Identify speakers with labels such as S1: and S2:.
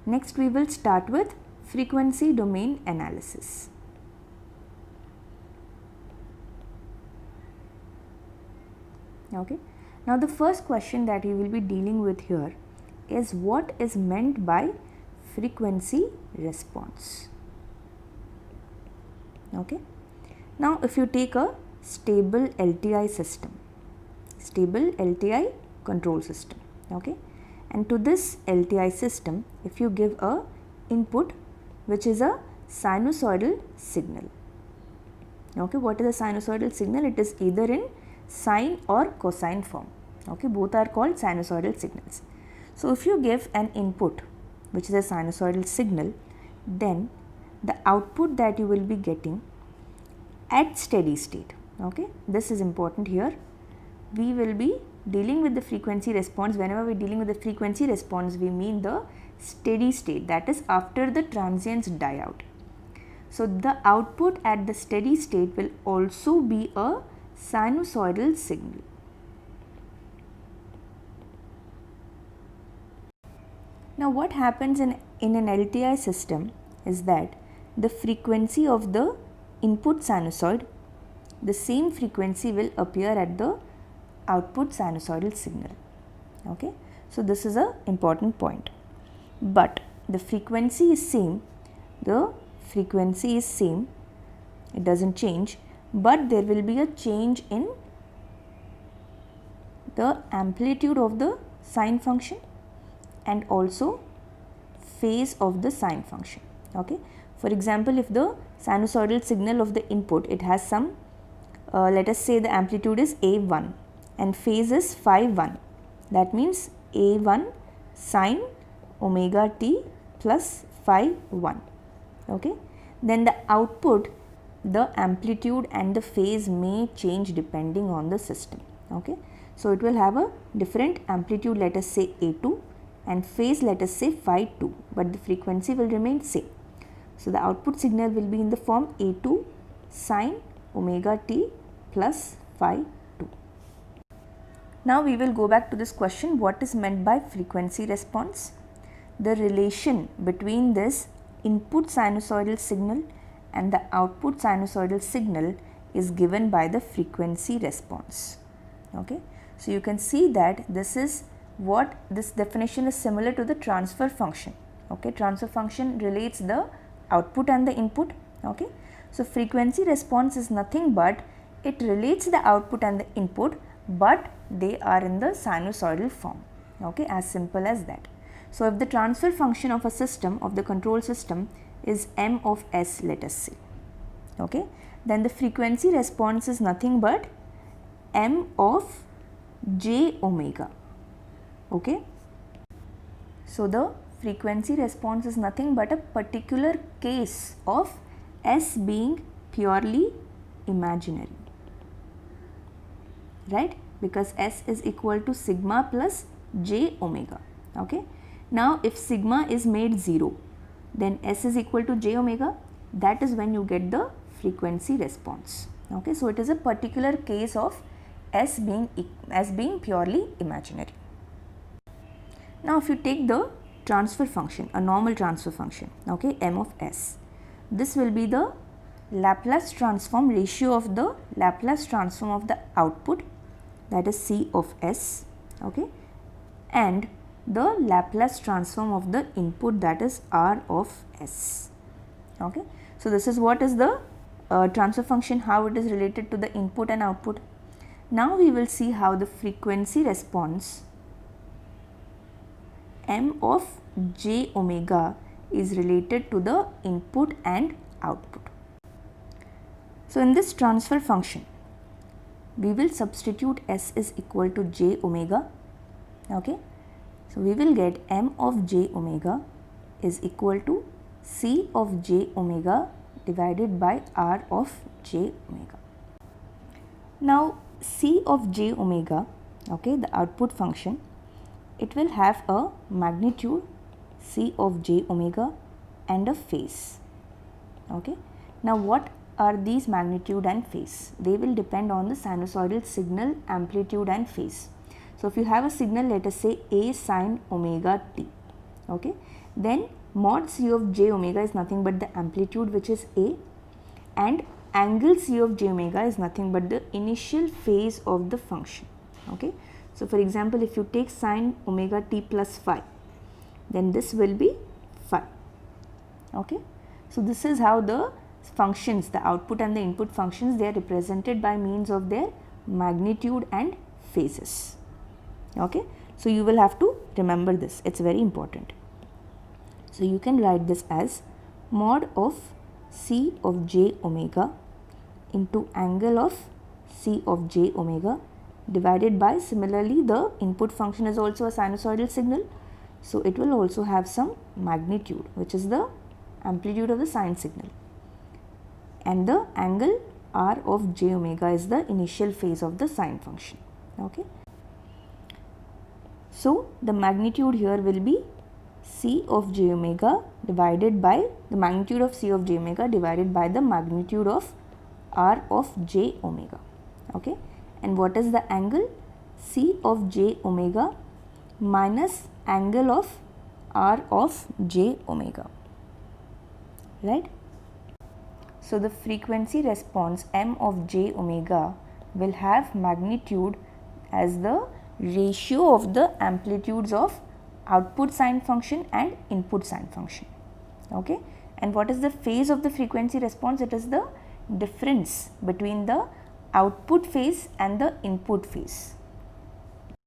S1: Next we will start with frequency domain analysis. Okay. Now the first question that we will be dealing with here is what is meant by frequency response. Okay. Now if you take a stable LTI system, stable LTI control system, okay, and to this LTI system if you give a input which is a sinusoidal signal. Okay, what is a sinusoidal signal? It is either in sine or cosine form. Okay, both are called sinusoidal signals. So if you give an input which is a sinusoidal signal, then the output that you will be getting at steady state, okay, this is important here. We will be dealing with the frequency response. Whenever we are dealing with the frequency response, we mean the steady state, that is after the transients die out. So the output at the steady state will also be a sinusoidal signal. Now what happens in an LTI system is that the frequency of the input sinusoid, the same frequency will appear at the output sinusoidal signal. Okay, so this is a important point. But the frequency is same, it doesn't change, but there will be a change in the amplitude of the sine function and also phase of the sine function. Okay, for example, if the sinusoidal signal of the input, it has some let us say the amplitude is A1 and phase is phi 1, that means A1 sine omega t plus phi 1. Okay, then the output, the amplitude and the phase may change depending on the system. Okay, so it will have a different amplitude, let us say A2, and phase, let us say phi 2, but the frequency will remain same. So the output signal will be in the form A2 sine omega t plus phi 2. Now we will go back to this question, what is meant by frequency response? The relation between this input sinusoidal signal and the output sinusoidal signal is given by the frequency response. Okay, so you can see that this is what this definition is similar to the transfer function. Okay, transfer function relates the output and the input. Okay, so frequency response is nothing but it relates the output and the input, but they are in the sinusoidal form. Okay, as simple as that. So if the transfer function of a system, of the control system, is m of s, let us say, okay, then the frequency response is nothing but m of j omega. Okay, so the frequency response is nothing but a particular case of s being purely imaginary, right, because s is equal to sigma plus j omega. Okay, now if sigma is made 0, then s is equal to j omega, that is when you get the frequency response. Okay, so it is a particular case of s being purely imaginary. Now if you take the transfer function, a normal transfer function, okay, m of s, this will be the Laplace transform ratio of the Laplace transform of the output, that is c of s, okay, and the Laplace transform of the input, that is r of s. Okay, so this is what is the transfer function, how it is related to the input and output. Now we will see how the frequency response m of j omega is related to the input and output. So in this transfer function, we will substitute s is equal to j omega. Okay, so we will get m of j omega is equal to c of j omega divided by r of j omega. Now c of j omega, okay, the output function, it will have a magnitude c of j omega and a phase. Okay, now what are these magnitude and phase? They will depend on the sinusoidal signal amplitude and phase. So if you have a signal, let us say a sine omega t, Okay, then mod c of j omega is nothing but the amplitude, which is a, and angle c of j omega is nothing but the initial phase of the function. Okay, so for example, if you take sine omega t plus phi, then this will be phi. Okay, so this is how the functions, the output and the input functions, they are represented by means of their magnitude and phases. Okay, so you will have to remember this, it's very important. So you can write this as mod of c of j omega into angle of c of j omega divided by, similarly the input function is also a sinusoidal signal, so it will also have some magnitude, which is the amplitude of the sine signal, and the angle r of j omega is the initial phase of the sine function. Okay, so the magnitude here will be c of j omega divided by the magnitude of c of j omega divided by the magnitude of r of j omega. Okay, and what is the angle? C of j omega minus angle of r of j omega, right? So the frequency response m of j omega will have magnitude as the ratio of the amplitudes of output sine function and input sine function. Okay, and what is the phase of the frequency response? It is the difference between the output phase and the input phase.